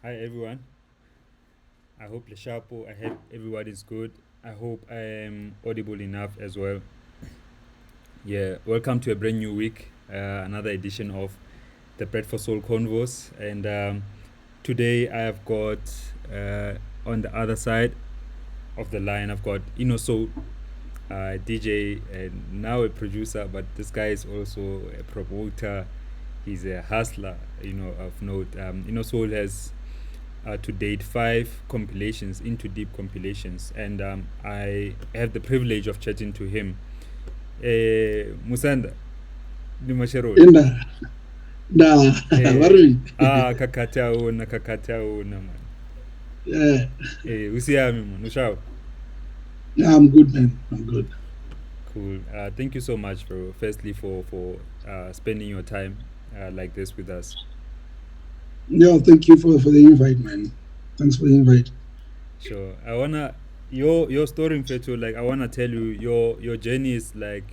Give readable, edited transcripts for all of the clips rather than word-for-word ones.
Hi everyone. I hope Leshapo. I hope everyone is good. I hope I am audible enough as well. Yeah, welcome to a brand new week. Another edition of the Bread for Soul Convos. And today I have got on the other side of the line, I've got ENOSOUL, DJ, and now a producer. But this guy is also a promoter. He's a hustler, of note. ENOSOUL has to date 5 compilations, into deep compilations, and I have the privilege of chatting to him. Musanda, Dimashero. Enda, da, Varmi. Kakata ona man. Yeah, Usiami man, Ushao. yeah, I'm good, man. I'm good. Cool. Thank you so much, bro. Firstly, for spending your time like this with us. Yeah, thank you for the invite, man. Thanks for the invite. Sure. I wanna your story in Fetu, like I wanna tell you your journey is like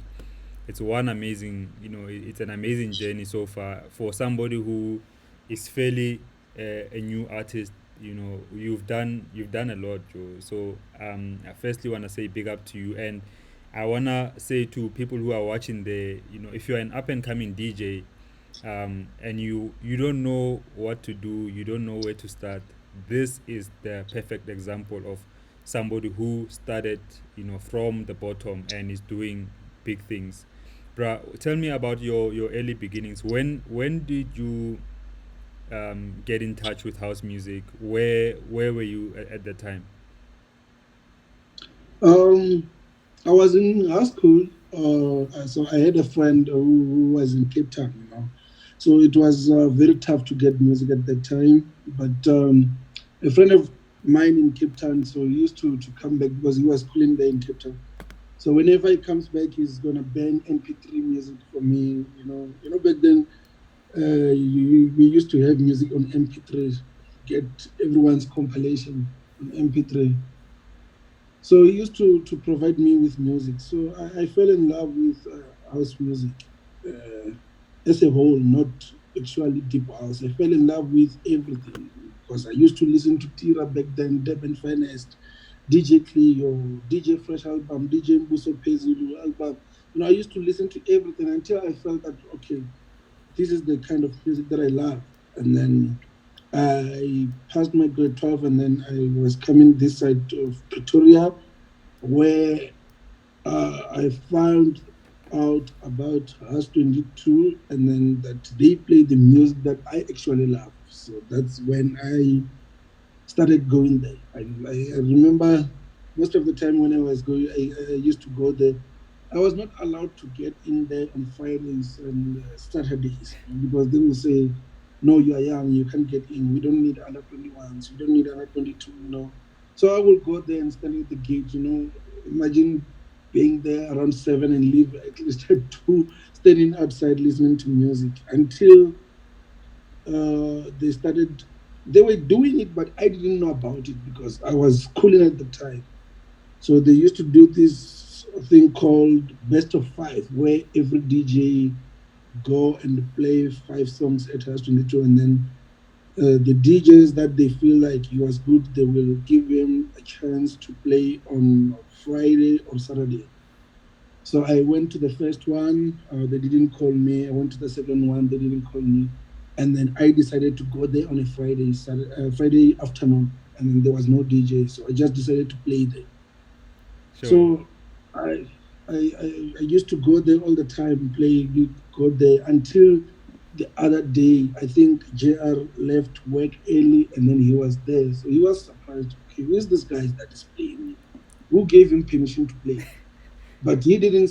it's one amazing, it's an amazing journey so far for somebody who is fairly a new artist. You've done a lot, Joe. So I firstly want to say big up to you, and I want to say to people who are watching there, if you're an up and coming DJ, and you don't know what to do, you don't know where to start, this is the perfect example of somebody who started, from the bottom and is doing big things. Bruh, tell me about your early beginnings. When did you get in touch with house music? Where were you at the time? Um, I was in high school, so I had a friend who was in Cape Town, So it was very tough to get music at that time. But a friend of mine in Cape Town, so he used to come back because he was schooling there in Cape Town. So whenever he comes back, he's gonna bang MP3 music for me. Back then we used to have music on MP3, get everyone's compilation on MP3. So he used to provide me with music. So I fell in love with house music uh, as a whole, not actually deep house. I fell in love with everything because I used to listen to Tira back then, Deb Finest, DJ Cleo, DJ Fresh album, DJ Mbuso Pezulu album. I used to listen to everything until I felt that, okay, this is the kind of music that I love. And then I passed my grade 12, and then I was coming this side of Pretoria, where I found out about House 22, and then that they play the music that I actually love. So that's when I started going there. I remember most of the time when I was going, I used to go there. I was not allowed to get in there on Fridays and Saturdays, because they will say, "No, you are young, you can't get in. We don't need under 21s. We don't need under 22." So I will go there and stand at the gate. Imagine being there around 7 and leave at least at 2, standing outside listening to music until they started. They were doing it, but I didn't know about it because I was schooling at the time. So they used to do this thing called Best of Five, where every DJ go and play 5 songs at House 22, and then the DJs that they feel like he was good, they will give him a chance to play on Friday or Saturday. So I went to the first one, they didn't call me. I went to the second one, they didn't call me. And then I decided to go there on a Friday afternoon, and then there was no DJ. So I just decided to play there. Sure. So I used to go there all the time, play, go there until the other day. I think JR left work early, and then he was there. So he was surprised. Okay, who's this guy that is playing? Who gave him permission to play? But he didn't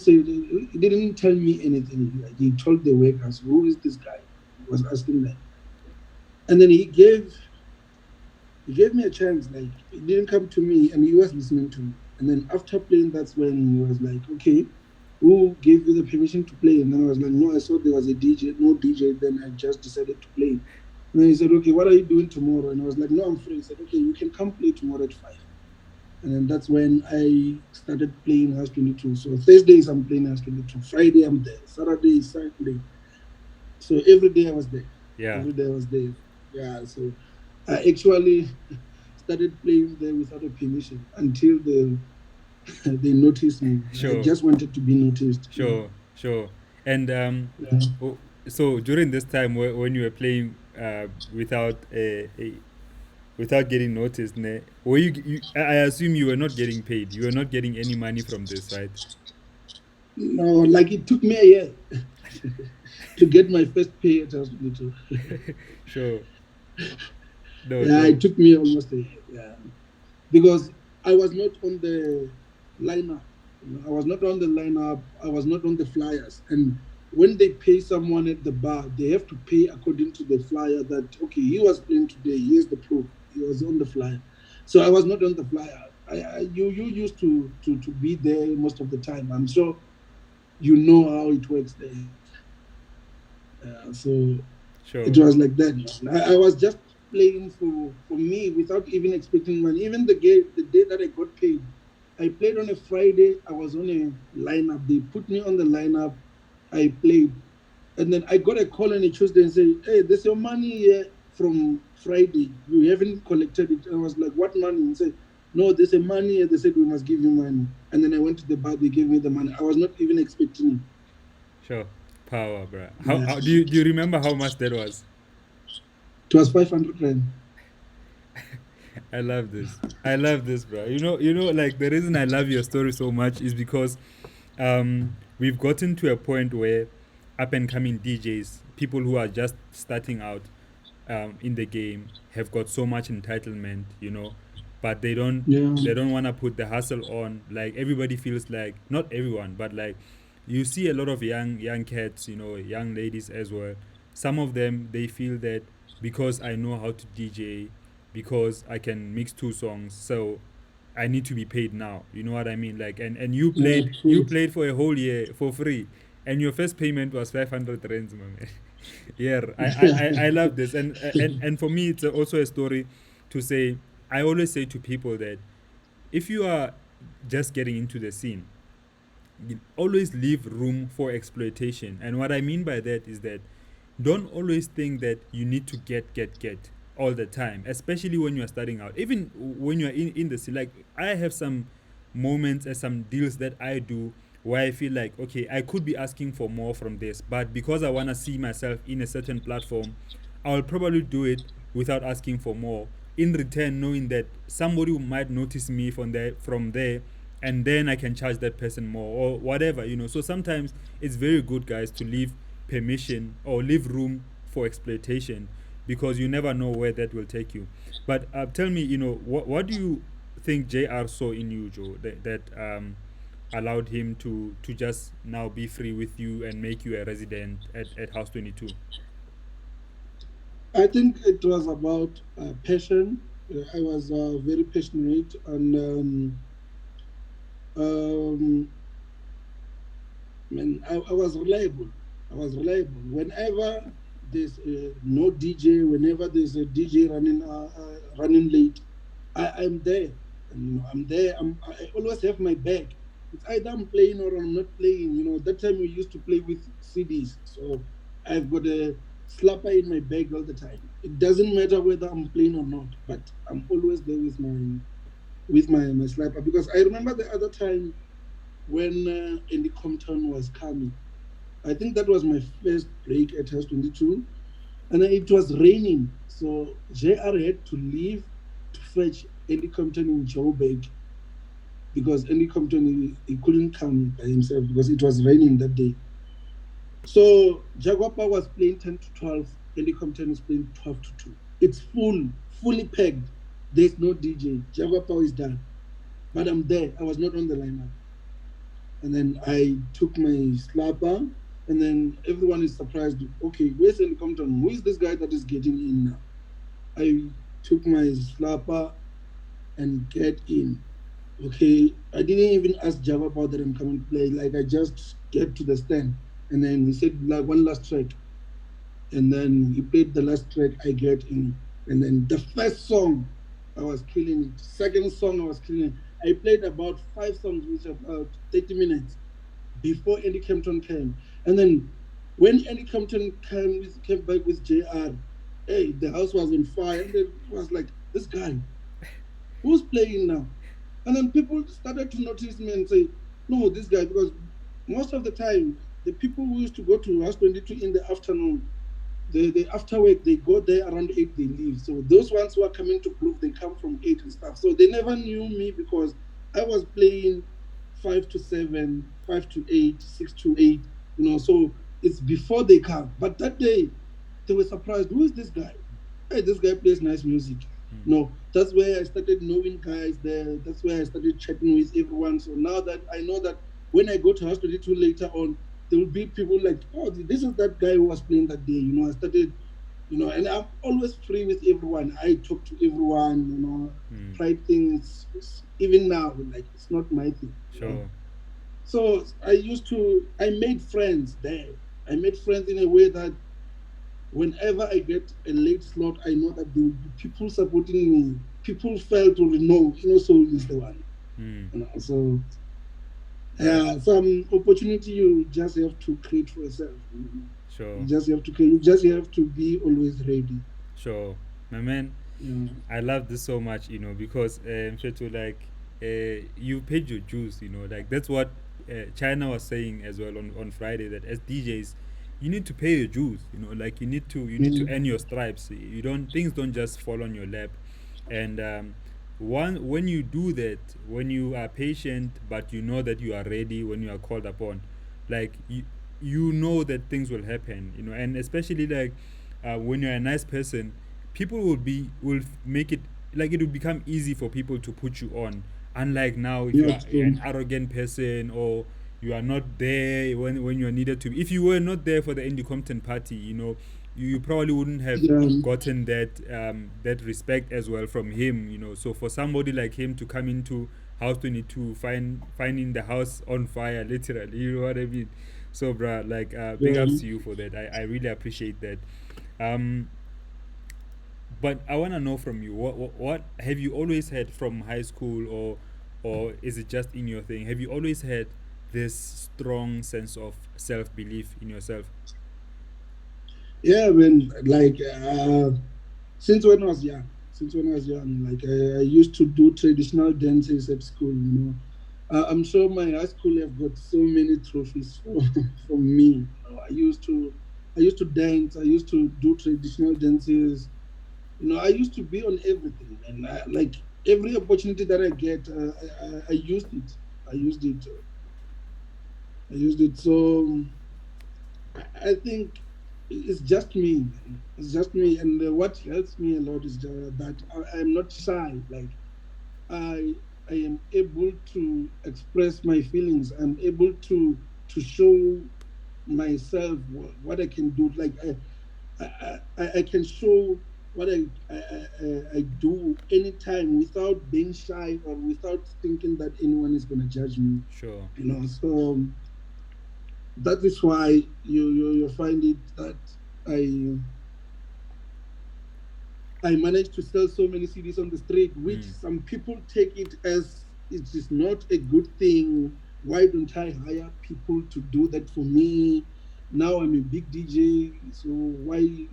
tell me anything. Like, he told the workers, who is this guy? He was asking them. And then he gave me a chance. Like, he didn't come to me, and he was listening to me. And then after playing, that's when he was like, okay, who gave you the permission to play? And then I was like, no, I saw there was a DJ, no DJ. Then I just decided to play. And then he said, okay, what are you doing tomorrow? And I was like, no, I'm free. He said, okay, you can come play tomorrow at 5. And then that's when I started playing House 22. So Thursdays I'm playing House 22. Friday I'm there. Saturday, Sunday. So every day I was there. Yeah. Every day I was there. Yeah. So I actually started playing there without a permission until they noticed me. I Sure, just wanted to be noticed. Yeah. sure. And Yeah. oh, so during this time when you were playing without without getting noticed, ne, were I assume you were not getting paid. You were not getting any money from this, right? No, like it took me a year to get my first pay at hospital. Sure. No, Yeah, no. it took me almost a year. Yeah, because I was not on the lineup. You know, I was not on the lineup. I was not on the flyers. And when they pay someone at the bar, they have to pay according to the flyer. That okay, he was playing today. Here's the proof. He was on the flyer. So I was not on the flyer. You used to be there most of the time. I'm sure you know how it works there. So it Sure. was like that. I was just playing for me without even expecting money. Even the day that I got paid, I played on a Friday. I was on a lineup. They put me on the lineup. I played, and then I got a call on a Tuesday and say, "Hey, there's your money here from Friday. You haven't collected it." And I was like, "What money?" And say, "No, there's a money here. They said we must give you money." And then I went to the bar. They gave me the money. I was not even expecting it. Sure. Power, bruh. Yeah. How do you remember how much that was? It was 500 rand. I love this. I love this, bro. Like the reason I love your story so much is because we've gotten to a point where up and coming DJs, people who are just starting out in the game, have got so much entitlement, but Yeah. they don't want to put the hustle on. Like everybody feels like, not everyone, but like you see a lot of young cats, young ladies as well. Some of them, they feel that because I know how to DJ, because I can mix two songs, so I need to be paid now. You know what I mean? Like, and you Yeah, true. played for a whole year for free, and your first payment was 500 rands, my man. Yeah, I love this, and for me, it's also a story to say. I always say to people that if you are just getting into the scene, you always leave room for exploitation. And what I mean by that is that don't always think that you need to get all the time, especially when you are starting out. Even when you are in the scene, like I have some moments and some deals that I do where I feel like, okay, I could be asking for more from this, but because I want to see myself in a certain platform, I'll probably do it without asking for more. In return, knowing that somebody might notice me from there, and then I can charge that person more or whatever. So sometimes it's very good, guys, to leave permission or leave room for exploitation, because you never know where that will take you. But tell me, what do you think JR saw in you, Joe, that allowed him to just now be free with you and make you a resident at House 22? I think it was about passion. I was very passionate, and um, I was reliable. I was reliable. Whenever there's no DJ, whenever there's a DJ running late, I'm there. And, I'm there. I always have my bag. It's either I'm playing or I'm not playing. That time we used to play with CDs, so I've got a slapper in my bag all the time. It doesn't matter whether I'm playing or not, but I'm always there with my slapper, because I remember the other time when Andy Compton was coming. I think that was my first break at House 22, and it was raining. So JR had to leave to fetch Andy Compton in Joburg, because Andy Compton, he couldn't come by himself because it was raining that day. So Jaguapa was playing 10 to 12, Andy Compton is playing 12 to 2. It's fully pegged. There's no DJ. Jaguapa is done. But I'm there. I was not on the lineup. And then I took my slapper, and then everyone is surprised. Okay, where's Andy Compton? Who is this guy that is getting in now? I took my slapper and get in. Okay, I didn't even ask Java about that I'm coming to play. Like I just get to the stand, and then he said like one last track, and then he played the last track. I get in, and then the first song, I was killing it. Second song, I was killing it. I played about 5 songs, which are about 30 minutes before Andy Campton came. And then when Andy Campton came back with JR, Hey, the house was on fire, and it was like, this guy, who's playing now? And then people started to notice me and say, no, this guy, because most of the time, the people who used to go to House 22 in the afternoon, they after work, they go there around 8, they leave. So those ones who are coming to Groove, they come from 8 and stuff. So they never knew me because I was playing 5 to 7, 5 to 8, 6 to 8, so it's before they come. But that day, they were surprised. Who is this guy? Hey, this guy plays nice music. Mm. No, that's where I started knowing guys there. That's where I started chatting with everyone. So now that I know that when I go to House 22 later on, there will be people like, oh, this is that guy who was playing that day. I started, and I'm always free with everyone. I talk to everyone, Mm. pride things, even now, like, it's not my thing. Sure. So I made friends there. I made friends in a way that whenever I get a late slot, I know that there will be people supporting me. People felt to know, Soul is the one. Mm. So Right. yeah, some opportunity you just have to create for yourself. Sure. You just have to create. You just have to be always ready. Sure. My man, Yeah. I love this so much, because Shetu, like, you paid your dues, like that's what China was saying as well on Friday, that as DJs, you need to pay your dues, like you need to Mm. earn your stripes. You don't things don't just fall on your lap, and when you do that, when you are patient, but you know that you are ready when you are called upon, like you know that things will happen, and especially like when you're a nice person, people will make it, like, it will become easy for people to put you on, unlike now if you Yeah. are an arrogant person, or you are not there when you are needed to be. If you were not there for the indie content party, you probably wouldn't have Yeah. gotten that respect as well from him, so for somebody like him to come into house 22, finding the house on fire literally, you know what I mean. So bruh, like, big Yeah. ups to you for that. I really appreciate that. um but I want to know from you, what have you always had from high school, or is it just in your thing? Have you always had this strong sense of self belief in yourself? Yeah. When like since when I was young, like I used to do traditional dances at school. I'm sure my high school have got so many trophies from me. I used to dance. I used to do traditional dances. I used to be on everything, and like every opportunity that I get, I used it. I used it. I used it. So I think it's just me, man. It's just me, and what helps me a lot is that I'm not shy. Like I, I am able to express my feelings. I'm able to show myself what I can do. Like I can show what I do anytime without being shy or without thinking that anyone is going to judge me. Sure. So that is why you find it that I I managed to sell so many CDs on the street, which Mm. some people take it as it is not a good thing. Why don't I hire people to do that for me? Now I'm a big DJ, so why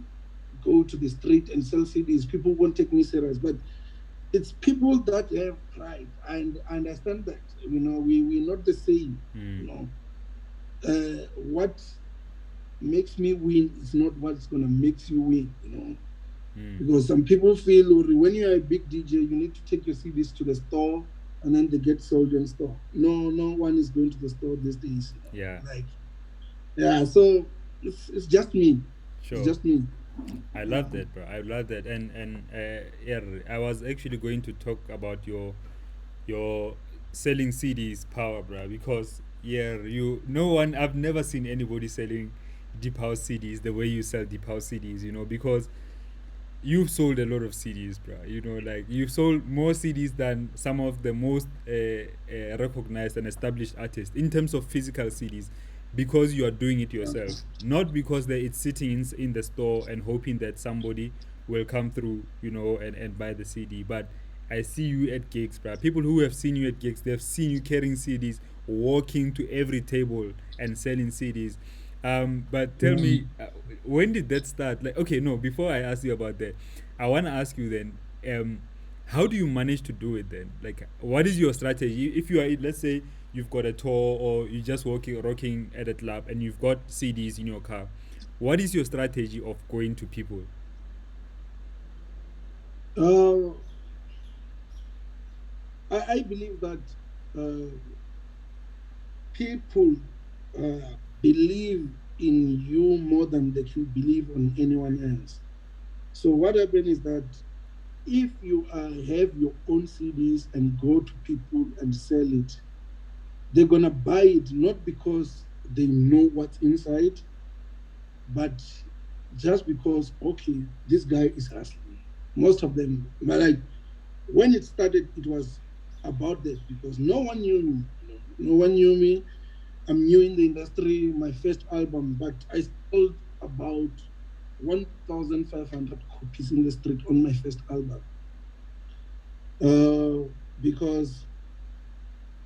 go to the street and sell CDs? People won't take me serious. But it's people that have pride, and I understand that. We're not the same. Mm. What makes me win is not what's gonna make you win. Mm. Because some people feel, "Oh, when you're a big DJ, you need to take your CDs to the store and then they get sold in store." No, no one is going to the store these days. Yeah. Like, yeah, so it's just me. It's Sure. just me. I Yeah. love that, bro. I love that. And yeah, I was actually going to talk about your selling CDs power, bro, because yeah, no one, I've never seen anybody selling deep house CDs the way you sell deep house CDs, because you've sold a lot of CDs, bro. Like, you've sold more CDs than some of the most recognized and established artists in terms of physical CDs, because you are doing it yourself, not because it's sitting in the store and hoping that somebody will come through, and buy the CD. But I see you at gigs, bro. People who have seen you at gigs, they've seen you carrying CDs, walking to every table and selling CDs. But tell Yeah. me, when did that start? Like, okay, no. Before I ask you about that, I want to ask you then. How do you manage to do it then? Like, what is your strategy? If you are, let's say, you've got a tour or you're just walking, rocking at a club, and you've got CDs in your car, what is your strategy of going to people? Uh, I believe that uh, people believe in you more than they can believe on anyone else. So what happens is that if you have your own CDs and go to people and sell it, they're gonna buy it not because they know what's inside, but just because okay, this guy is hustling. Most of them, but like when it started, it was about that because no one knew me. No one knew me. I'm new in the industry. My first album, but I sold about 1,500 copies in the street on my first album. Because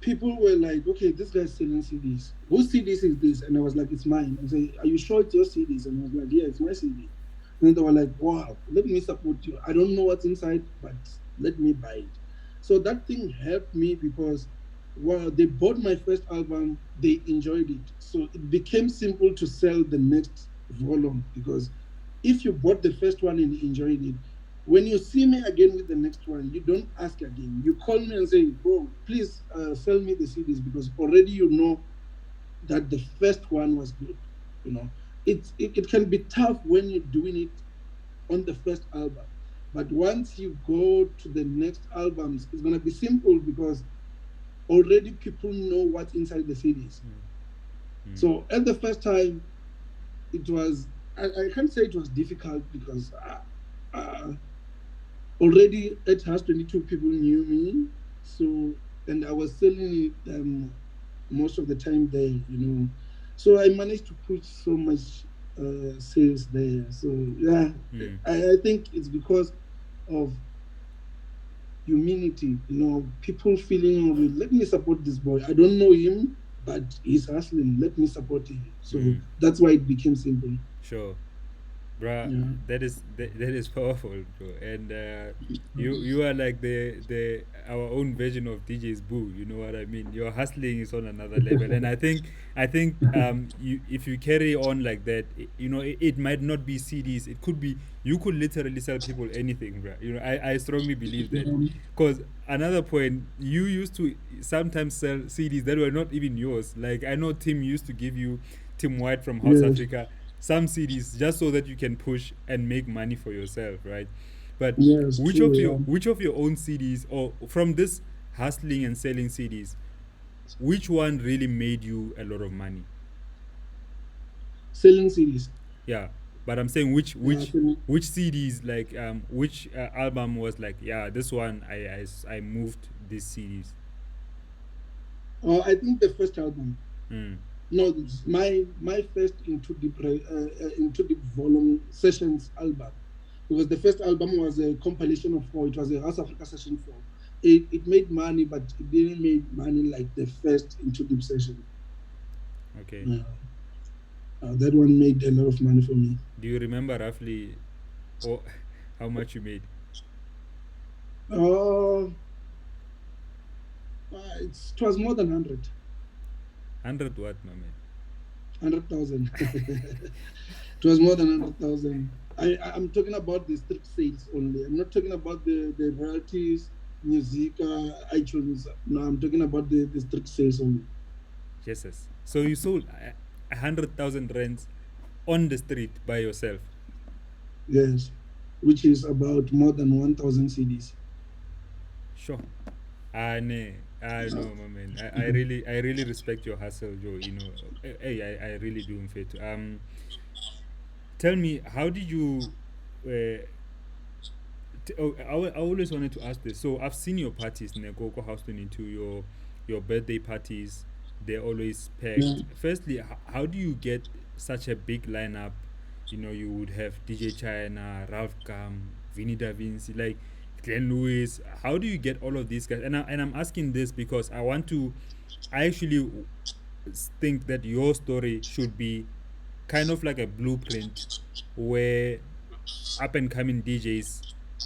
people were like, okay, this guy's selling CDs. Whose CDs is this? And I was like, it's mine. I say, are you sure it's your CDs? And I was like, yeah, it's my CD. And then they were like, wow, let me support you. I don't know what's inside, but let me buy it. So that thing helped me because while they bought my first album, they enjoyed it. So it became simple to sell the next volume because if you bought the first one and enjoyed it, when you see me again with the next one, you don't ask again. You call me and say, bro, please sell me the CDs because already you know that the first one was good. You know, it can be tough when you're doing it on the first album. But once you go to the next albums, it's going to be simple because already people know what's inside the CDs. Mm. So at the first time, it was, I can't say it was difficult because already it has 22 people knew me. So, and I was selling it most of the time there. So I managed to push so much sales there. So yeah, Mm. I think it's because of humanity. People feeling, let me support this boy. I don't know him, but he's hustling. Let me support him. So Mm. that's why it became simple. Sure. Bruh, Yeah. that is powerful, bro. And you are like the our own version of DJ's Boo. You know what I mean? Your hustling is on another level, and I think you if you carry on like that, it might not be CDs. It could be you could literally sell people anything, bruh. I strongly believe that. Because another point, you used to sometimes sell CDs that were not even yours. Like I know Tim used to give you Tim White from House Yes. Africa some CDs just so that you can push and make money for yourself, right? But Yes. which True. of your Yeah. which of your own CDs or from this hustling and selling CDs, which one really made you a lot of money? Selling CDs. Yeah, but I'm saying which Yeah. which which CDs like which album was like yeah this one I moved these CDs. I think the first album. Mm. No, my first into deep volume sessions album, because the first album was a compilation of four. It was a House Africa session four. It made money, but it didn't make money like the first into deep session. Okay. Uh, that one made a lot of money for me. Do you remember roughly or how much you made? Uh, it was more than 100. 100 what, my man? 100,000. It was more than 100,000. I'm talking about the street sales only. I'm not talking about the royalties, music, iTunes. No, I'm talking about the street sales only. Jesus. So you sold 100,000 rands on the street by yourself. Yes, which is about more than 1,000 CDs. Sure. I know, my man. I really respect your hustle, Joe. Hey, I really do, in fact. Tell me, how did you? Uh, I always wanted to ask this. So I've seen your parties, Negoko House 22, your birthday parties. They're always Yeah. packed. Firstly, how do you get such a big lineup? You would have DJ China, Ralph Gam, Vinny Da Vinci, like Glenn Lewis. How do you get all of these guys? And I'm asking this because I actually think that your story should be kind of like a blueprint where up and coming DJs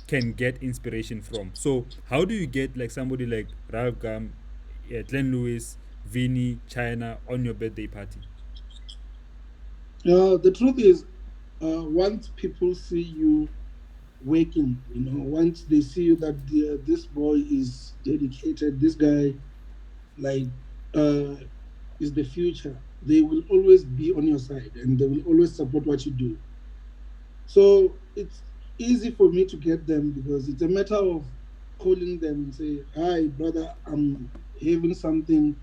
can get inspiration from. So how do you get like somebody like Ralph Gum, Glenn Lewis, Vinny, China on your birthday party? The truth is, once people see you working, once they see you that this boy is dedicated, this guy like uh, is the future, they will always be on your side and they will always support what you do. So it's easy for me to get them because it's a matter of calling them and say, "Hi, brother, I'm having something.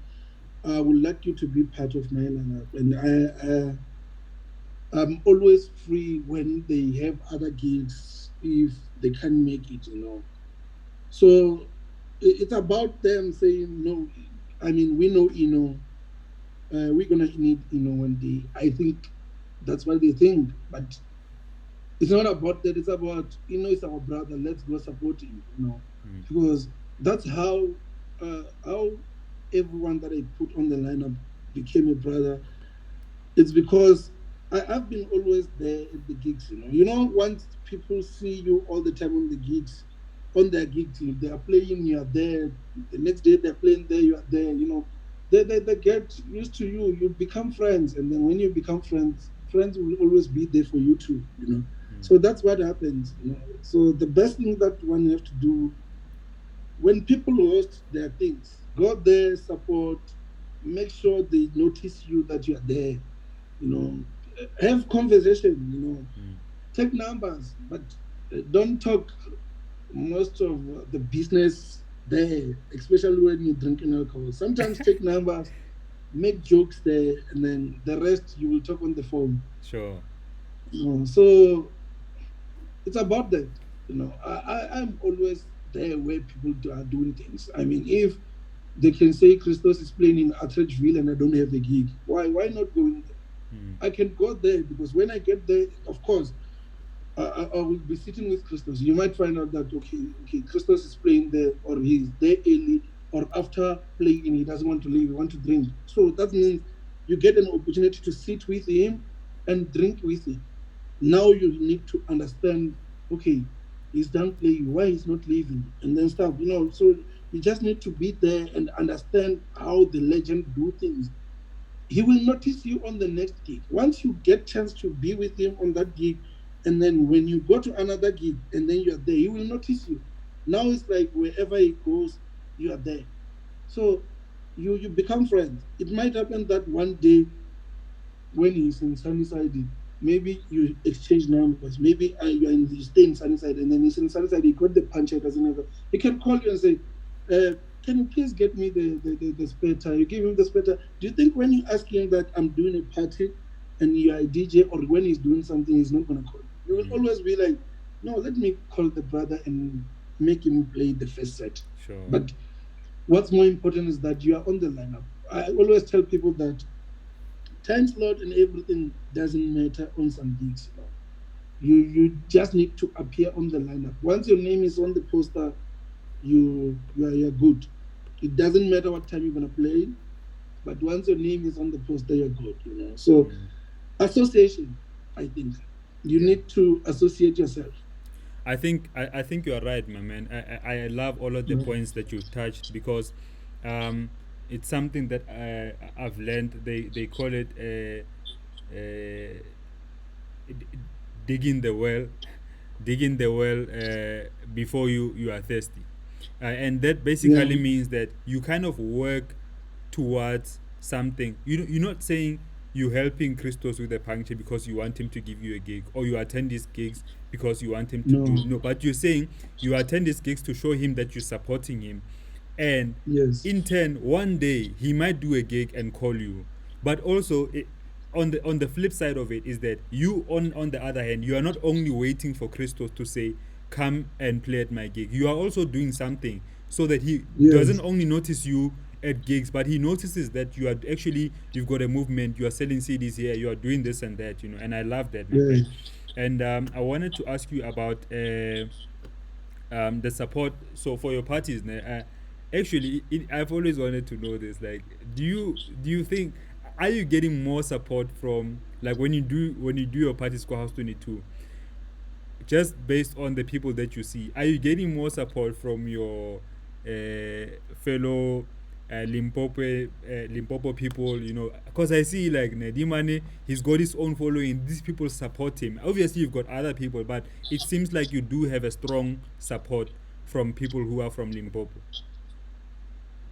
I would like you to be part of my lineup." And I'm always free when they have other gigs if they can't make it. So it's about them saying, "No, I mean, we know, we're gonna need, one day." I think that's what they think, but it's not about that. It's about, it's our brother. Let's go support him. Mm, Because that's how everyone that I put on the lineup became a brother. It's because I've been always there at the gigs. Once people see you all the time on the gigs, on their gigs, they are playing, you are there. The next day they're playing there, you are there. They get used to you. You become friends, and then when you become friends, friends will always be there for you too. mm, So that's what happens. So the best thing that one have to do when people host their things, go there, support, make sure they notice you that you are there. you know have conversation, mm. take numbers, but don't talk most of the business there, especially when you're drinking alcohol. Sometimes take numbers, make jokes there, and then the rest you will talk on the phone. Sure. So it's about that. I'm always there where people are doing things. I mean, if they can say Christos is playing in Atteridgeville and I don't have a gig, why not going there? Mm, I can go there because when I get there, of course, I will be sitting with Christos. You might find out that okay, Christos is playing there, or he's there early, or after playing, he doesn't want to leave, he wants to drink. So that means you get an opportunity to sit with him and drink with him. Now you need to understand, okay, he's done playing, why he's not leaving, and then stuff. So you just need to be there and understand how the legend do things. He will notice you on the next gig. Once you get chance to be with him on that gig, and then when you go to another gig and then you're there, he will notice you. Now it's like wherever he goes, you are there. So you become friends. It might happen that one day when he's in Sunnyside, maybe you exchange numbers. Maybe you stay in Sunnyside, and then he's in Sunnyside. He got the puncher, doesn't have. He can call you and say, "Can you please get me the spare tire?" You give him the spare tire. Do you think when you ask him that I'm doing a party and you are a DJ, or when he's doing something, he's not gonna call you? You will mm, always be like, "No, let me call the brother and make him play the first set." sure. But what's more important is that you are on the lineup. I always tell people that time slot and everything doesn't matter on some gigs. You just need to appear on the lineup. Once your name is on the poster, you're good. It doesn't matter what time you're gonna play, but once your name is on the poster, you're good. So Mm, association, I think you yeah. need to associate yourself. I think you are right, my man. I love all of the Yeah. points that you've touched because um, it's something that I've learned. They call it uh, digging the well, digging the well before you are thirsty, and that Yeah. basically means that you kind of work towards something. You're not saying you helping Christos with a puncture because you want him to give you a gig, or you attend his gigs because you want him to do No. no. But you're saying you attend his gigs to show him that you're supporting him, and Yes. in turn, one day he might do a gig and call you. But also, on the flip side of it is that you on the other hand, you are not only waiting for Christos to say come and play at my gig. You are also doing something so that he doesn't Yes. only notice you at gigs, but he notices that you are actually you've got a movement. You are selling CDs here. You are doing this and that. And I love that, my friend. Yes. And I wanted to ask you about the support. So for your parties, actually, I've always wanted to know this. Like, do you think? are you getting more support from, like, when you do your party score house 22, just based on the people that you see, are you getting more support from your fellow Limpopo people? You know, because I see like Nedimane, he's got his own following. These people support him. Obviously, you've got other people, but it seems like you do have a strong support from people who are from Limpopo.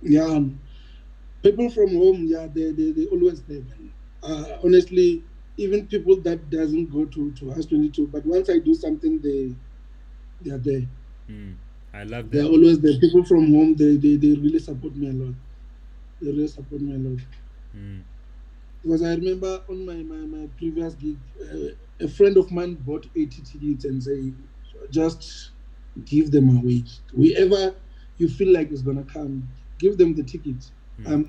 Yeah, people from home, yeah, they always there, man. Honestly, even people that doesn't go to House 22, but once I do something, they are there. Mm, I love They are that. always there. People from home, they really support me a lot. They really support me a lot. Mm, Because I remember on my previous gig, a friend of mine bought 80 tickets and say, just give them away. Whoever you feel like is gonna come, give them the tickets. mm,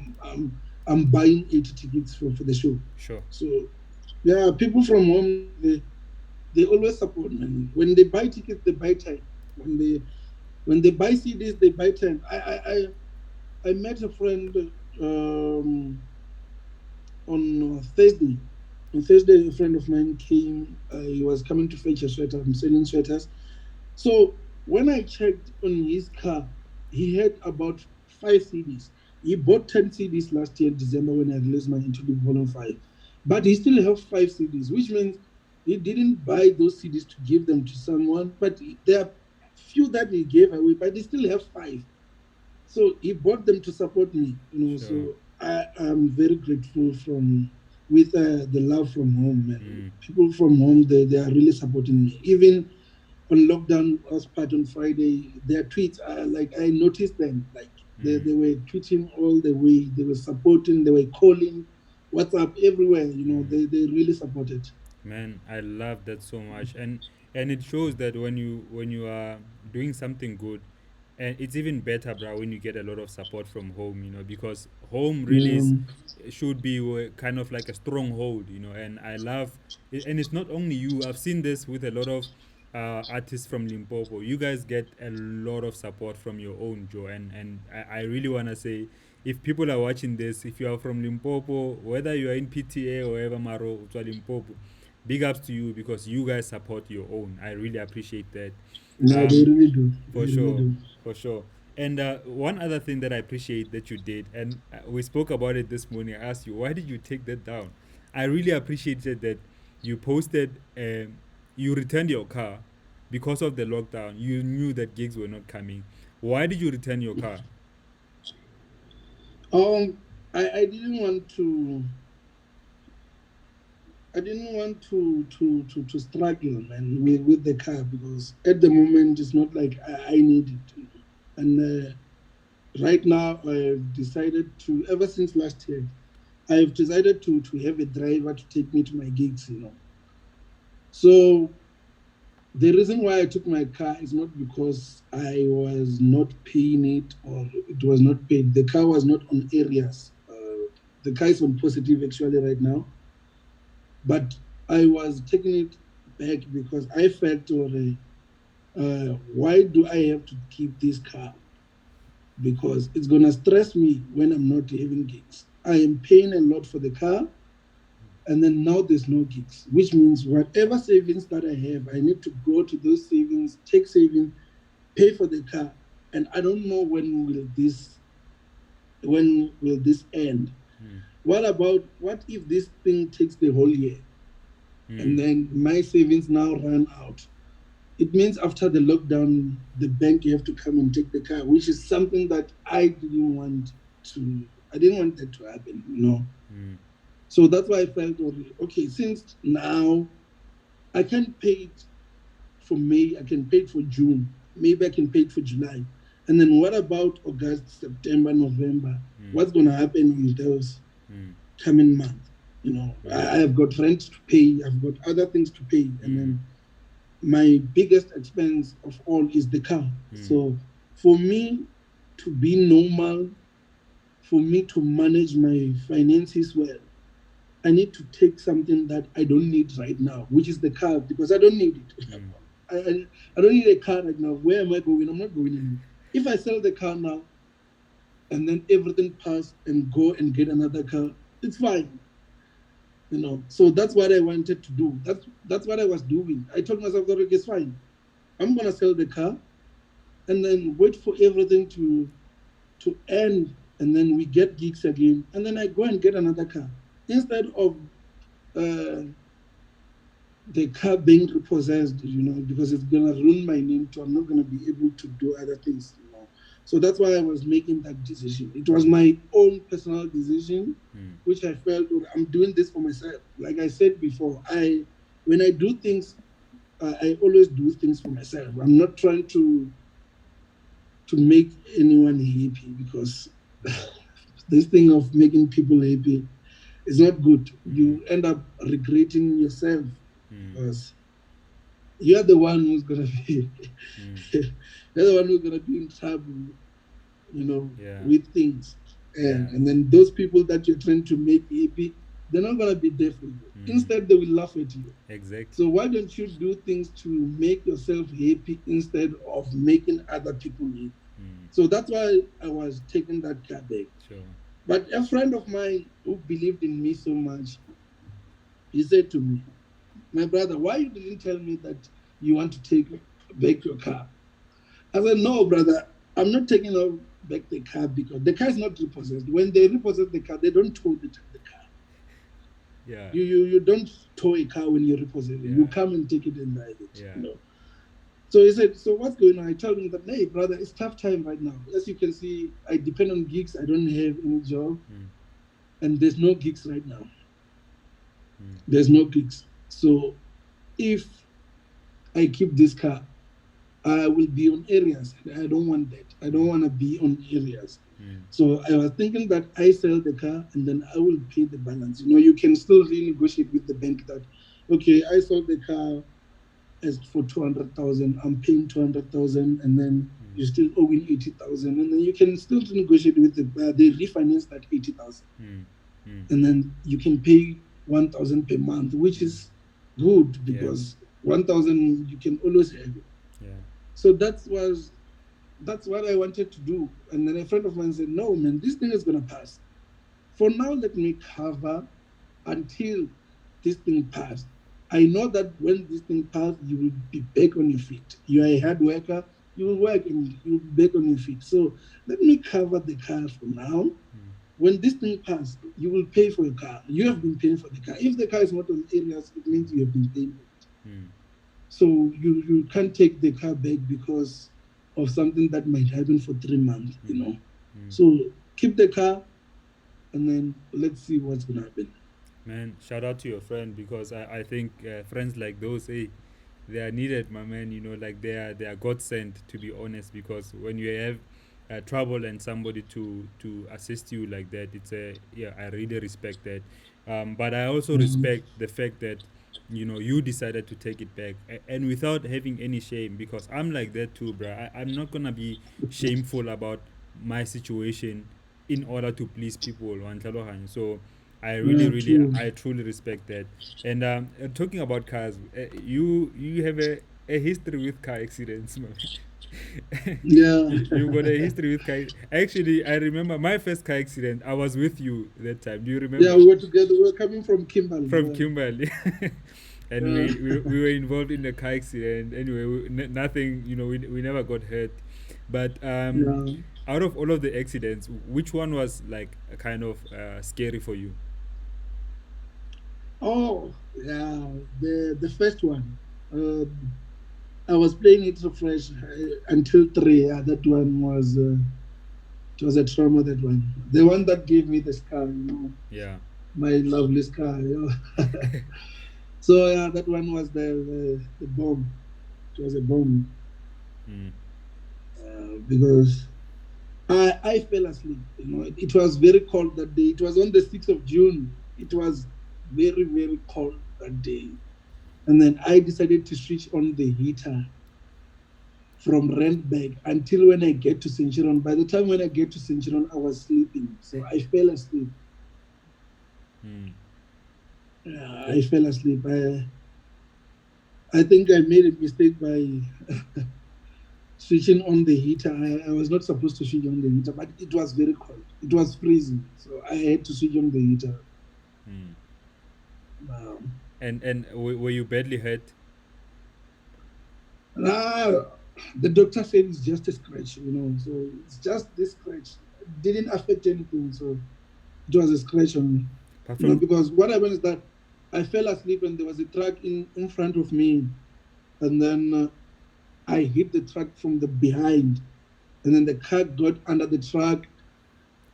I'm buying 80 tickets for the show. sure. So yeah, people from home they always support me. When they buy tickets, they buy time. When they buy CDs, they buy time. I met a friend um, on Thursday. On Thursday, a friend of mine came. He was coming to fetch a sweater. I'm selling sweaters. So when I checked on his car, he had about 5 CDs. He bought 10 CDs last year, December, when I released my Interlude Volume 5. But he still have 5 CDs, which means he didn't buy those CDs to give them to someone, but there are few that he gave away, but he still have five. So he bought them to support me, Sure. so I am very grateful from with the love from home, and Mm, people from home, they are really supporting me. Even on lockdown was part on Friday, their tweets are like, I noticed them, like mm. they were tweeting all the way, they were supporting, they were calling, WhatsApp everywhere, they really supported. Man, I love that so much, and it shows that when you are doing something good, and it's even better, bro, when you get a lot of support from home. You know, because home really is um, should be kind of like a stronghold. You know, and I love it, and it's not only you. I've seen this with a lot of artists from Limpopo. You guys get a lot of support from your own Joe, and I really wanna say, if people are watching this, if you are from Limpopo, whether you are in PTA or ever Maro to Limpopo, big ups to you because you guys support your own. I really appreciate that. no, they Um, really do, for they really sure, do. for sure. And one other thing that I appreciate that you did, and we spoke about it this morning. I asked you, why did you take that down? I really appreciated that you posted, you returned your car because of the lockdown. You knew that gigs were not coming. Why did you return your car? um I didn't want to, to struggle, man, with the car, because at the moment it's not like I need it. And right now I've decided to, ever since last year, I've decided to have a driver to take me to my gigs. So the reason why I took my car is not because I was not paying it or it was not paid. The car was not on areas. The car is on positive actually right now, but I was taking it back because I felt, why do I have to keep this car? Because it's gonna stress me when I'm not having gigs. I am paying a lot for the car, and then now there's no gigs, which means whatever savings that I have, I need to go to those savings, take savings, pay for the car, and I don't know when will this end. Mm, What if this thing takes the whole year, and mm, then my savings now run out? It means after the lockdown, the bank, you have to come and take the car, which is something that to. I didn't want that to happen. mm, So that's why I felt, okay, since now I can't pay it for May, I can pay it for June, maybe I can pay it for July. And then what about August, September, November? mm, What's going to happen in those mm, coming months? mm, I have got rent to pay, I've got other things to pay. And mm, then my biggest expense of all is the car. mm, So for me to be normal, for me to manage my finances well, I need to take something that I don't need right now, which is the car, because I don't need it. mm. I don't need a car right now. Where am I going? I'm not going anywhere. If I sell the car now and then everything pass and go and get another car, It's fine, you know. So that's what I wanted to do. That's what I was doing. I told myself that okay, it's fine. I'm gonna sell the car and then wait for everything to end, and then we get gigs again, and then I go and get another car instead of uh, the car being repossessed, you know, because it's gonna ruin my name too. I'm not gonna be able to do other things, you know. So that's why I was making that decision. It was Mm, my own personal decision, mm, which I felt "Oh, I'm doing this for myself. Like I said before, I when I do things, I always do things for myself. I'm not trying to make anyone happy because this thing of making people happy is not good. mm, You end up regretting yourself mm, because you're the one who's gonna be mm. you're the one who's gonna be in trouble, you know, Yeah, with things. yeah. And then those people that you're trying to make happy, they're not gonna be there for you. Mm, Instead, they will laugh at you. exactly. So why don't you do things to make yourself happy instead of making other people happy? Mm, So that's why I was taking that car back. sure. But a friend of mine who believed in me so much, he said to me, "My brother, why you didn't tell me that you want to take back your car?" I said, "No, brother, I'm not taking back the car because the car is not repossessed. When they repossess the car, they don't tow the car. Yeah, You don't tow a car when you repossess it. You yeah, come and take it and drive it, yeah. you know." So he said, "So what's going on?" I told him that, "Hey, brother, it's tough time right now. As you can see, I depend on gigs. I don't have any job, Mm, and there's no gigs right now. mm, There's no gigs. So if I keep this car, I will be on areas, and I don't want that. I don't mm, want to be on areas." mm, So I was thinking that I sell the car and then I will pay the balance. You know, you can still renegotiate with the bank that, okay, I sold the car as for 200,000. I'm paying 200,000, and then mm, you're still owing 80,000, and then you can still negotiate with the they refinance that 80,000, mm, mm, and then you can pay 1,000 per month, which mm. is good Yeah, because 1,000 you can always have it. yeah. So that's what I wanted to do. And then a friend of mine said, "No, man, this thing is gonna pass. For now, let me cover until this thing passed. I know that when this thing passed, you will be back on your feet. You are a hard worker, you will work and you'll be back on your feet. So let me cover the car for now. Mm, When this thing passes, you will pay for your car. You have been paying for the car. If the car is not on areas, it means you have been paying for it. mm, So you can't take the car back because of something that might happen for 3 months, you mm, know. mm. So keep the car and then let's see what's gonna happen." Man, shout out to your friend because I think friends like those, hey, they are needed, my man. You know, like they are God sent, to be honest. Because when you have trouble and somebody to assist you like that, it's a yeah. I really respect that. But I also Mm. respect the fact that you decided to take it back and without having any shame. Because I'm like that too, bro. I'm not gonna be shameful about my situation in order to please people. So I really, Yeah, really, true. I truly respect that. And talking about cars, you have a history with car accidents, man. Yeah, You got a history with car. Actually, I remember my first car accident. I was with you that time. Do you yeah, remember? we were together. We were coming from From Kimberley. Kimberley. And Yeah, we were involved in the car accident. Anyway, nothing. We never got hurt. But yeah. out of all of the accidents, which one was like kind of scary for you? Oh, yeah. The first one. I was playing it so fresh until three. Yeah, that one was it was a trauma. That one, the one that gave me the scar. You know, Yeah. my lovely scar. You know? So yeah, that one was the bomb. It was a bomb Mm. because I fell asleep. You know, it was very cold that day. It was on the 6th of June. It was very, very cold that day. And then I decided to switch on the heater from Randburg until when I get to Centurion. By the time when I get to Centurion, I was sleeping. So I fell asleep. Mm. I fell asleep. I think I made a mistake by switching on the heater. I was not supposed to switch on the heater, but it was very cold. It was freezing. So I had to switch on the heater. Mm. Um, And were you badly hurt? uh, the doctor said it's just a scratch, so it's just this scratch. It didn't affect anything, so it was a scratch on me, Apart from because what happened is that I fell asleep and there was a truck in front of me, and then I hit the truck from the behind, and then the car got under the truck,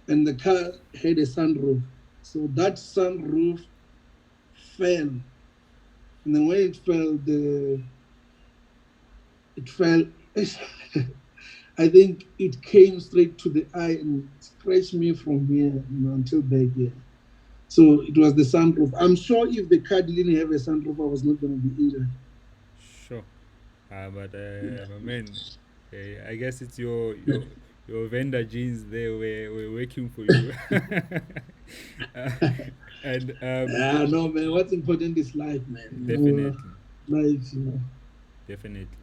and the car had a sunroof. So that sunroof fell, and then when it fell, the it fell. I think it came straight to the eye and scratched me from here, until back here. So it was the sunroof. I'm sure if the car didn't have a sunroof, I was not going to be injured. sure. But my man, I guess it's your vendor jeans there were working for you. uh, and Ah, no, man. What's important is life, man. definitely, Life. definitely.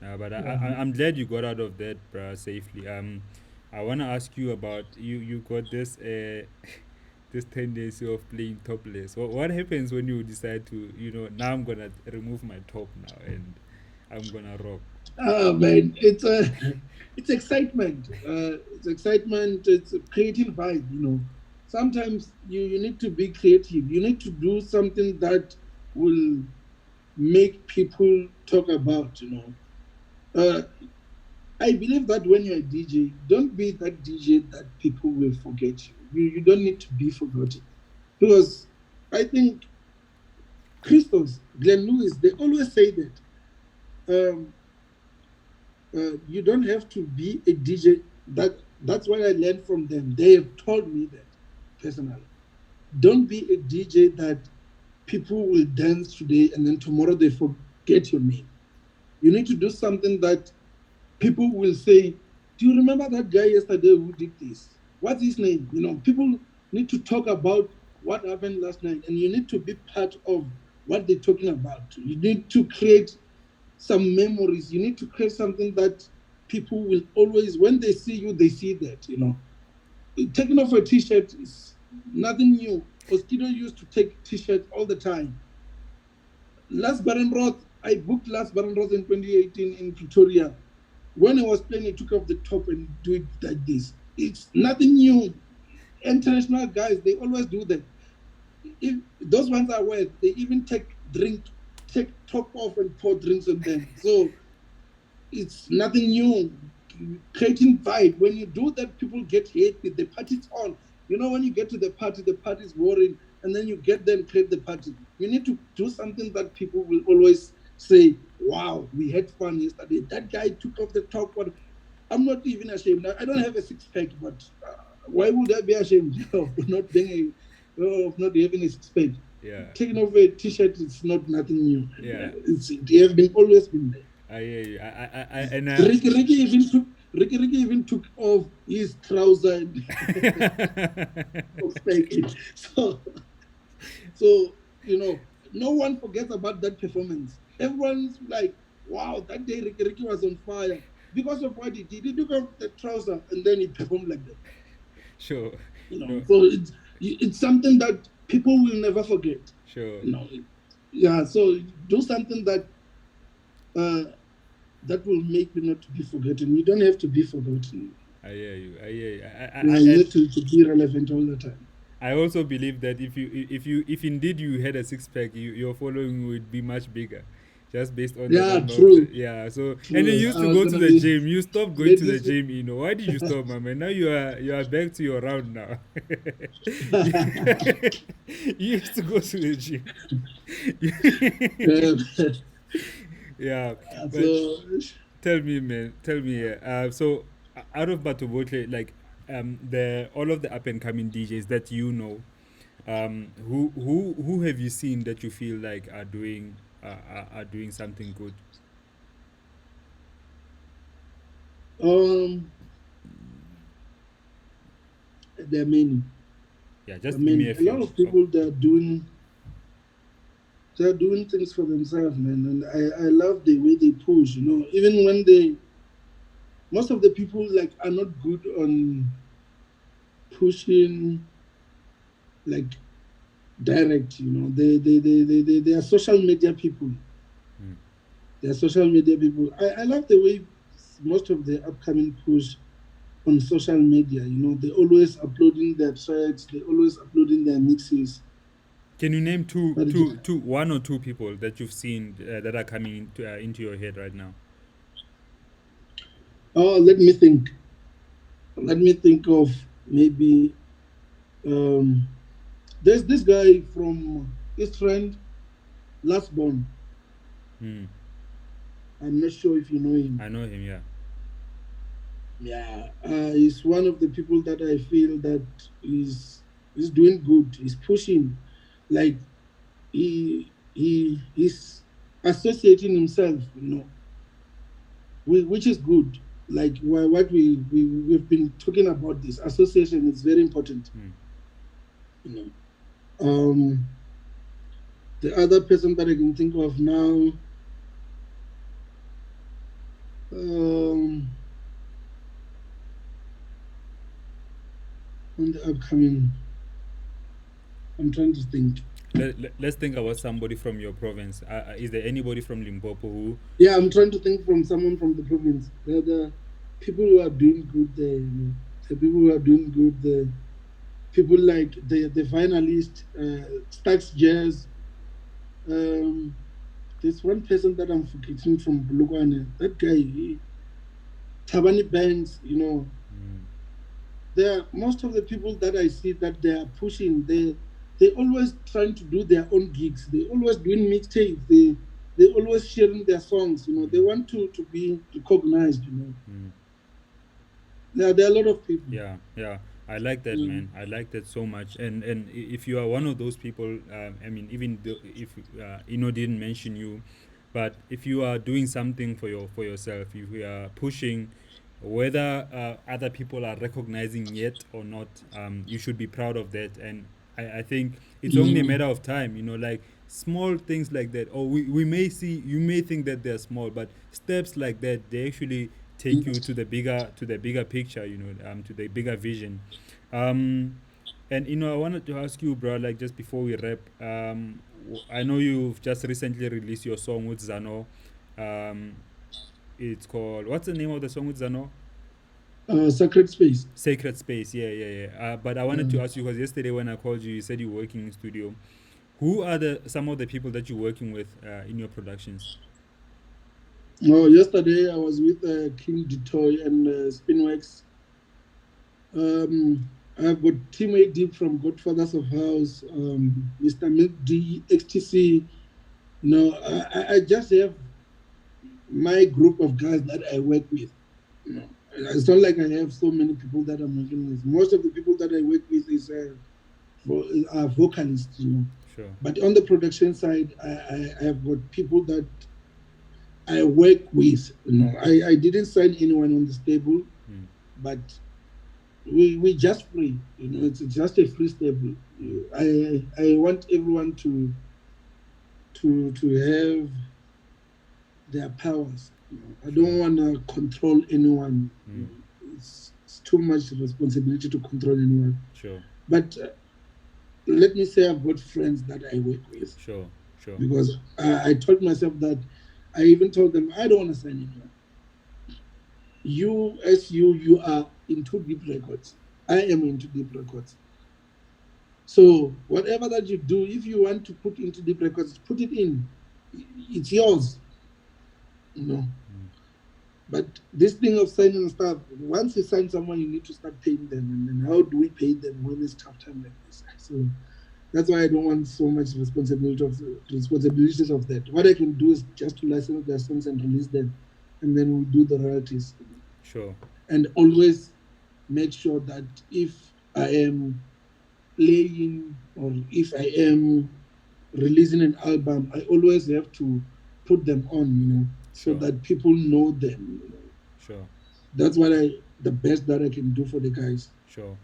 But Yeah. I'm glad you got out of that, bruh, safely. I wanna ask you about you got this this tendency of playing topless. What happens when you decide to, now I'm gonna remove my top now and I'm gonna rock? Oh man, it's it's excitement. It's excitement. It's a creative vibe. Sometimes you need to be creative. You need to do something that will make people talk about. Uh, I believe that when you're a DJ, don't be that DJ that people will forget you. You don't need to be forgotten, because I think Christos, Glenn Lewis, they always say that. Um, you don't have to be a DJ. That's what I learned from them. They have told me that personally. Don't be a DJ that people will dance today and then tomorrow they forget your name. You need to do something that people will say, "Do you remember that guy yesterday who did this? What's his name?" People need to talk about what happened last night, and you need to be part of what they're talking about. You need to create some memories. You need to create something that people will always, when they see you, they see that. Taking off a T-shirt is nothing new. Oskido used to take T-shirts all the time. Last Baron Roth, I booked Last Baron Roth in 2018 in Pretoria. When I was playing, I took off the top and do it like this. It's nothing new. International guys, they always do that. If those ones are worth, they even take top off and pour drinks on them. So it's nothing new. Creating vibe. When you do that, people get happy. The party's on. When you get to the party's boring, and then you get there and create the party. You need to do something that people will always say, "Wow, we had fun yesterday. That guy took off the top one." I'm not even ashamed. I don't have a six pack, but why would I be ashamed of not having a six pack? Yeah, Taking off a t-shirt is not nothing new. yeah. They have been always been there. I hear you. I and Ricky even took off his trouser and fake it. So no one forgets about that performance. Everyone's like, "Wow, that day Ricky was on fire because of what he did. He took off the trouser and then he performed like that." sure, no, So it's something that people will never forget. sure. Yeah. So do something uh, that will make you not to be forgotten. You don't have to be forgotten. I hear you. I hear you. Yeah, you need to be relevant all the time. I also believe that if indeed you had a six pack, your following would be much bigger, just based on the Yeah, number of true, yeah. So and you true. used I to was go to gonna the be gym. You stopped going to the ladies. gym. Why did you stop, my man? Now you are back to your round now. you, you used to go to the gym. uh, Yeah, but so tell me, man. Tell me. So out of Batobotle, like the all of the up and coming DJs that who have you seen that you feel like are doing something good? um, there are many. Yeah, There are just give me many. a A lot few. of Oh, people they're doing things for themselves, man, and I love the way they push. Even when most of the people like are not good on pushing, like direct. They are social media people. Mm. They are social media people. I love the way most of the upcoming push on social media. They always uploading their tracks. They always uploading their mixes. Can you name But one or two people that you've seen that are coming into your head right now? oh, let me think. Let me think of maybe um, there's this guy from East Friend, Last Born. Hmm. I'm not sure if you know him. I know him. Yeah. Yeah, he's one of the people that I feel that is doing good. He's pushing, like he's associating himself, which is good. Like what we've been talking about, this association is very important. Hmm. You know, the other person that I can think of now, um, on the upcoming, I'm trying to think. Let's think about somebody from your province. Is there anybody from Limpopo who? Yeah, I'm trying to think from someone from the province. The people who are doing good there, the people who are doing good there. People like the finalist, Stax Jazz. Um, there's one person that I'm forgetting from Bulugwane. That guy, Tabani Banks. Hmm. There are most of the people that I see that they are pushing. They always trying to do their own gigs. They always doing mixtapes. They always sharing their songs. They want to be recognized. Hmm. There are a lot of people. Yeah, yeah, I like that, Yeah. man. I like that so much. And if you are one of those people, I mean, even though if didn't mention you, but if you are doing something for yourself, if you are pushing, whether other people are recognizing yet or not, you should be proud of that. And I think it's only a Mm. matter of time. Like small things like that. Or we may see, you may think that they're small, but steps like that, they actually take you to the bigger picture, to the bigger vision. um and I wanted to ask you, bro, like just before we wrap, I know you've just recently released your song with Zano. um it's called, what's the name of the song with Zano? Sacred Space. Sacred Space. Yeah, yeah, yeah. But I wanted to Yeah. ask you, because yesterday when I called you, you said you're working in studio. Who are the some of the people that you're working with in your productions? Oh, yesterday I was with King Detoy and Spinwax. I've got Team AD from Godfathers of House, Mr. Milk D, XTC. I just have my group of guys that I work with. It's not like I have so many people that I'm working with. Most of the people that I work with are vocalists. Sure. But on the production side, I have got people that I work with. I didn't sign anyone on the stable, Mm, but we just free. It's just a free stable. mm, I want everyone to have their powers. I sure. don't want to control anyone. Mm, It's too much responsibility to control anyone. sure. But let me say I've got friends that I work with, Sure. Sure. because I told myself that, I even told them I don't want to sign anyone. You are into deep records. I am into deep records. So whatever that you do, if you want to put into deep records, put it in. It's yours, you know. Mm, But this thing of signing stuff, once you sign someone, you need to start paying them. And then how do we pay them when it's tough time like this? So that's why I don't want so much responsibilities of that. What I can do is just to license their songs and release them, and then we'll do the royalties. sure. And always make sure that if I am playing or if I am releasing an album, I always have to put them on, so Sure. that people know them. Sure. That's the best that I can do for the guys. Sure.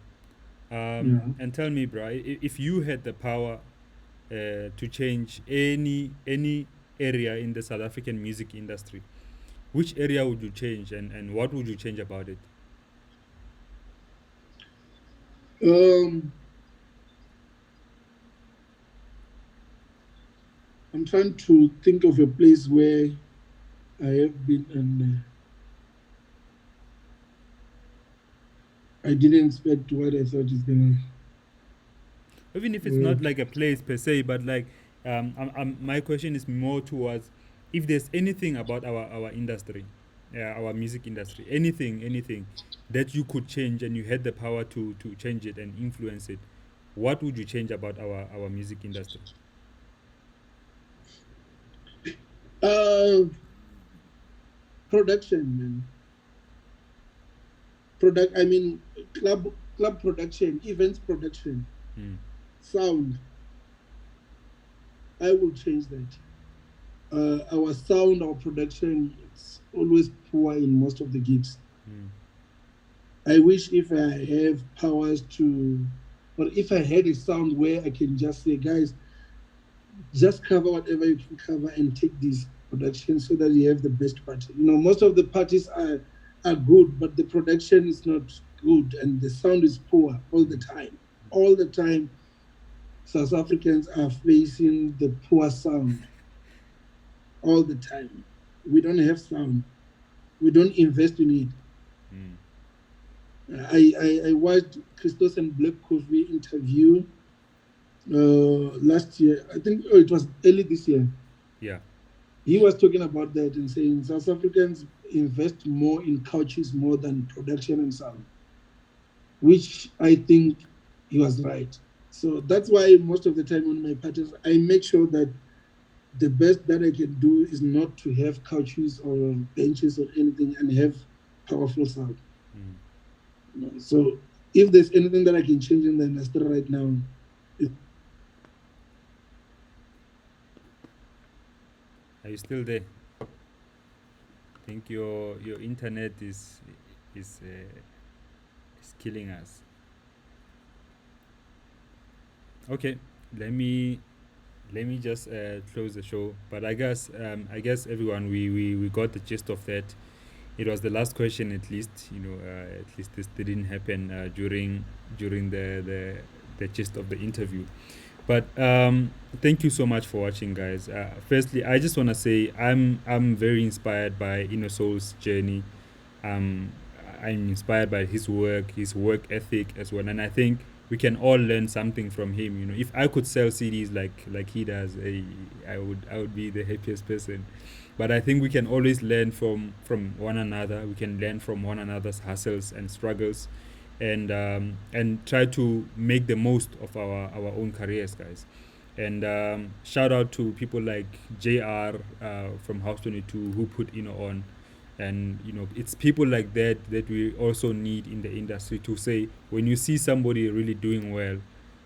Yeah. And tell me, bro, if you had the power to change any area in the South African music industry, which area would you change, and what would you change about it? Um, I'm trying to think of a place where I have been and I didn't expect what I thought is gonna. Even if it's not Work. like a place per se, but like my question is more towards if there's anything about our industry, our music industry, anything that you could change and you had the power to change it and influence it, what would you change about our music industry? Uh, Production, man. Product. I mean, club production, events production, Mm, sound. I will change that. Our sound, our production, it's always poor in most of the gigs. mm, I wish if I have powers to, or if I had a sound where I can just say, guys, just cover whatever you can cover and take these productions so that you have the best party. You know, most of the parties are good, but the production is not good and the sound is poor all the time. All the time, South Africans are facing the poor sound all the time. We don't have sound. We don't invest in it. mm. I watched Christos and Black Coffee interview last year. I think it was early this year. Yeah. He was talking about that and saying South Africans invest more in couches more than production and sound, which I think he was right. So that's why most of the time on my parties, I make sure that the best that I can do is not to have couches or benches or anything and have powerful sound. Mm. You know? So if there's anything that I can change in the industry right now, Are you still there? I think your internet is uh, is killing us. Okay, let me let me just close the show. But I guess everyone we got the gist of that. It was the last question, at least. At least this didn't happen during the gist of the interview. But thank you so much for watching, guys. Firstly, I just want to say I'm very inspired by ENOSOUL's journey. um, I'm inspired by his work ethic as well, and I think we can all learn something from him. If I could sell CDs like he does, I would be the happiest person. But I think we can always learn from one another. We can learn from one another's hustles and struggles, and try to make the most of our own careers, guys. And shout out to people like JR from House 22 who put on. And it's people like that we also need in the industry to say when you see somebody really doing well,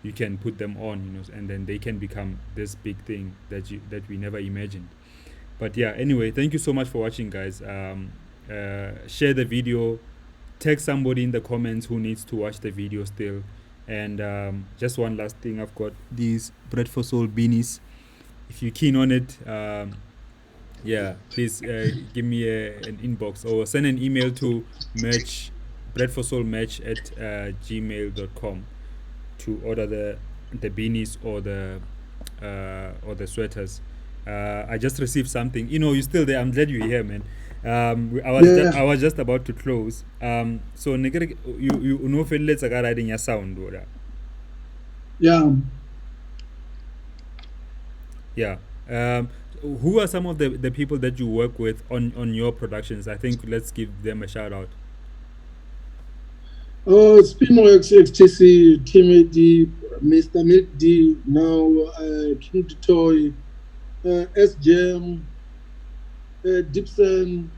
you can put them on, and then they can become this big thing that we never imagined. But yeah, anyway, thank you so much for watching, guys. Share the video, tag somebody in the comments who needs to watch the video still. And just one last thing, I've got these Bread for Soul beanies. If you're keen on it, yeah, please give me an inbox or send an email to merch breadforsoulmerch at gmail.com to order the beanies or the sweaters. I just received something. You're still there. I'm glad you're here, man. I yeah, was just about to close. So you know let's go riding your sound, or yeah. yeah. Who are some of the people that you work with on your productions? I think let's give them a shout out. Oh, Spinworks, XTC, Timmy D, Mr. Milk D, now King Toy, SGM, Dipson,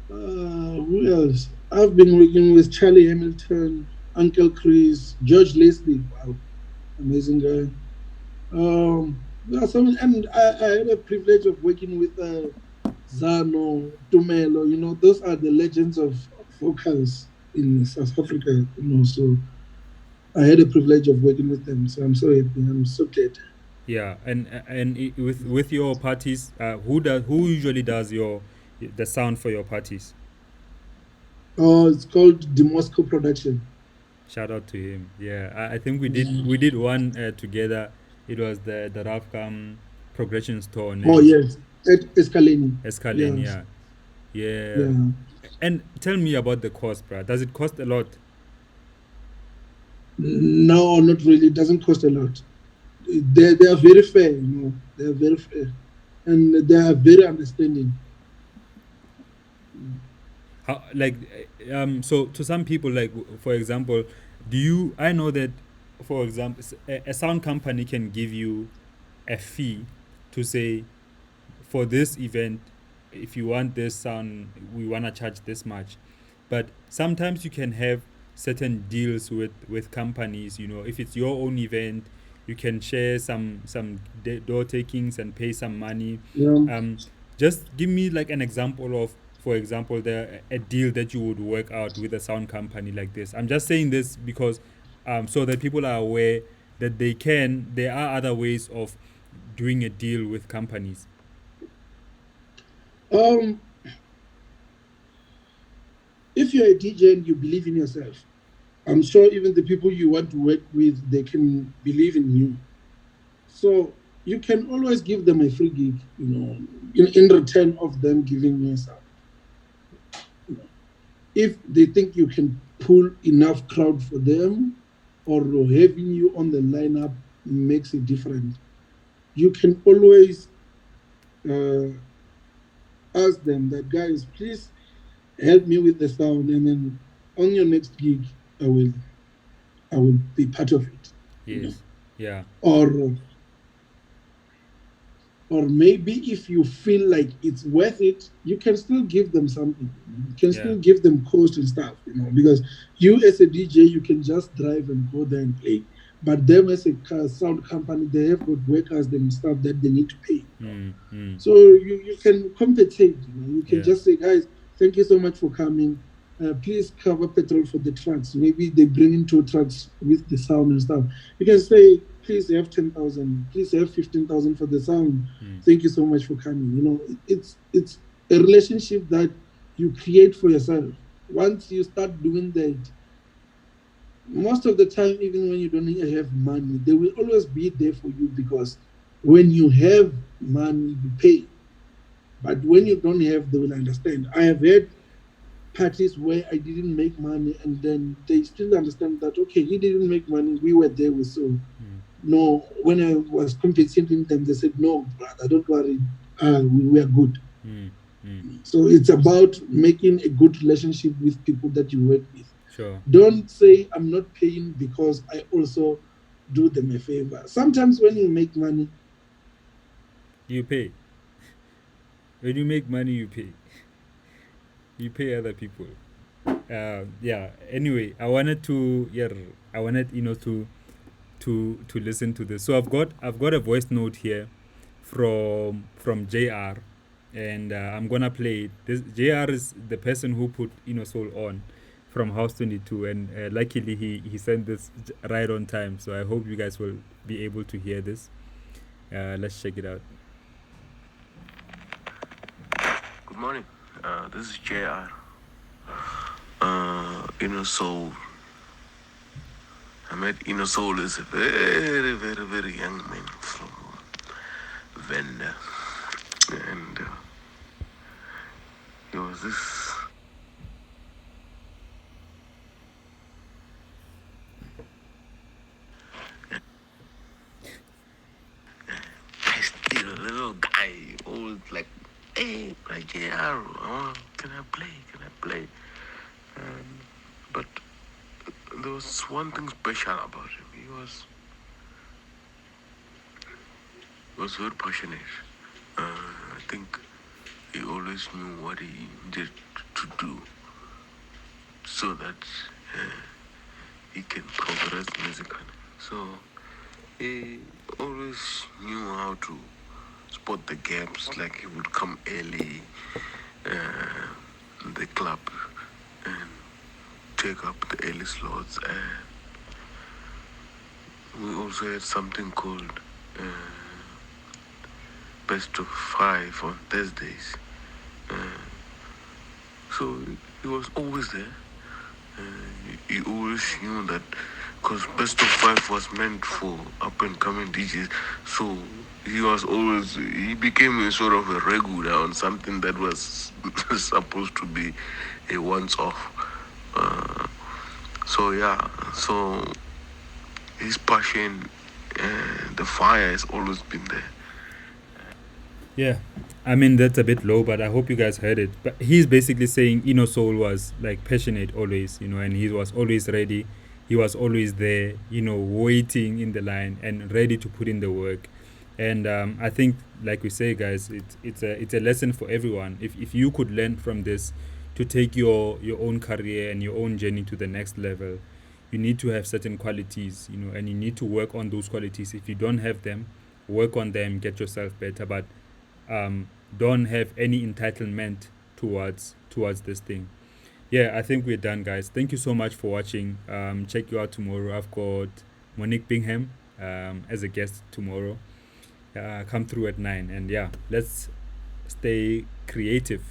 who else? I've been working with Charlie Hamilton, Uncle Chris, George Leslie. Wow, amazing guy. There are some, and I had a privilege of working with Zano, Tumelo. Those are the legends of vocals in South Africa. So I had a privilege of working with them. So I'm so happy. I'm so glad. Yeah, and with your parties, who usually does the sound for your parties? Oh, it's called the Moscow production. Shout out to him. Yeah, I think we did one together. It was the Rafcam. Progression Stone Oh and yes, escalating. Escalane. Yes, Yeah, yeah. yeah. And tell me about the cost, bruh. Does it cost a lot? No, not really. It doesn't cost a lot. They are very fair, you know. They are very fair, and they are very understanding. How, like, so to some people, like, for example, do you, I know that, for example, a sound company can give you a fee to say, for this event, if you want this sound, we want to charge this much. But sometimes you can have certain deals with companies. You know, if it's your own event, you can share some door takings and pay some money. Yeah. um just give me like an example of, for example, a deal that you would work out with a sound company like this. I'm just saying this because so that people are aware that there are other ways of doing a deal with companies. Um, if you're a DJ and you believe in yourself, I'm sure even the people you want to work with, they can believe in you. So you can always give them a free gig, you know, in return of them giving you some. You know, if they think you can pull enough crowd for them, or having you on the lineup makes it different, you can always uh, ask them that, guys, please help me with the sound, and then on your next gig, I will I will be part of it, you know. Yes. Yeah. Or maybe if you feel like it's worth it, you can still give them something. You can Yeah. still give them cost and stuff, you know, because you as a DJ, you can just drive and go there and play. But them as a sound company, they have got workers and stuff that they need to pay, you know. Mm, mm, So you can compensate, you know. You can yeah. just say, guys, thank you so much for coming. Please cover petrol for the trucks. Maybe they bring in two trucks with the sound and stuff. You can say, please have 10,000, please have 15,000 for the sound. Mm, Thank you so much for coming. You know, it's a relationship that you create for yourself. Once you start doing that, most of the time, even when you don't have money, they will always be there for you, because when you have money, you pay. But when you don't have, they will understand. I have had parties where I didn't make money, and then they still understand that, okay, he didn't make money, we were there with, so mm, no. When I was compensating them, they said, no, brother, don't worry, we are good. mm, mm. So it's about making a good relationship with people that you work with. Sure. Don't say, I'm not paying because I also do them a favor. Sometimes when you make money, You pay. When you make money, you pay. You pay other people. Yeah. Anyway, I wanted, to listen to this. So I've got a voice note here from JR, and I'm gonna play it. This JR is the person who put ENOSOUL on from House 22, and luckily he sent this right on time. So I hope you guys will be able to hear this. Let's check it out. Good morning. This is JR. ENOSOUL. I met ENOSOUL as a very, very, very young man from Venda. And he was this. Still a little guy, always like, hey, like JR, can I play? Can I play? But there was one thing special about him. He was very passionate. I think he always knew what he needed to do so that he can progress musically. So he always knew how to spot the gaps. Like he would come early in the club and take up the early slots. And we also had something called Best of Five on Thursdays. So he was always there. He always knew that because Best of Five was meant for up and coming DJs. So he became a sort of a regular on something that was supposed to be a once off. So his passion and the fire has always been there. Yeah, I mean that's a bit low, but I hope you guys heard it. But he's basically saying ENOSOUL was like passionate always, and he was always ready. He was always there, waiting in the line and ready to put in the work. And I think, like we say, guys, it's a lesson for everyone. If you could learn from this to take your own career and your own journey to the next level, you need to have certain qualities, and you need to work on those qualities. If you don't have them, work on them, get yourself better. But um, don't have any entitlement towards this thing. Yeah, I think we're done, guys. Thank you so much for watching. Check you out tomorrow. I've got Monique Bingham as a guest tomorrow. Come through at 9, and yeah, let's stay creative.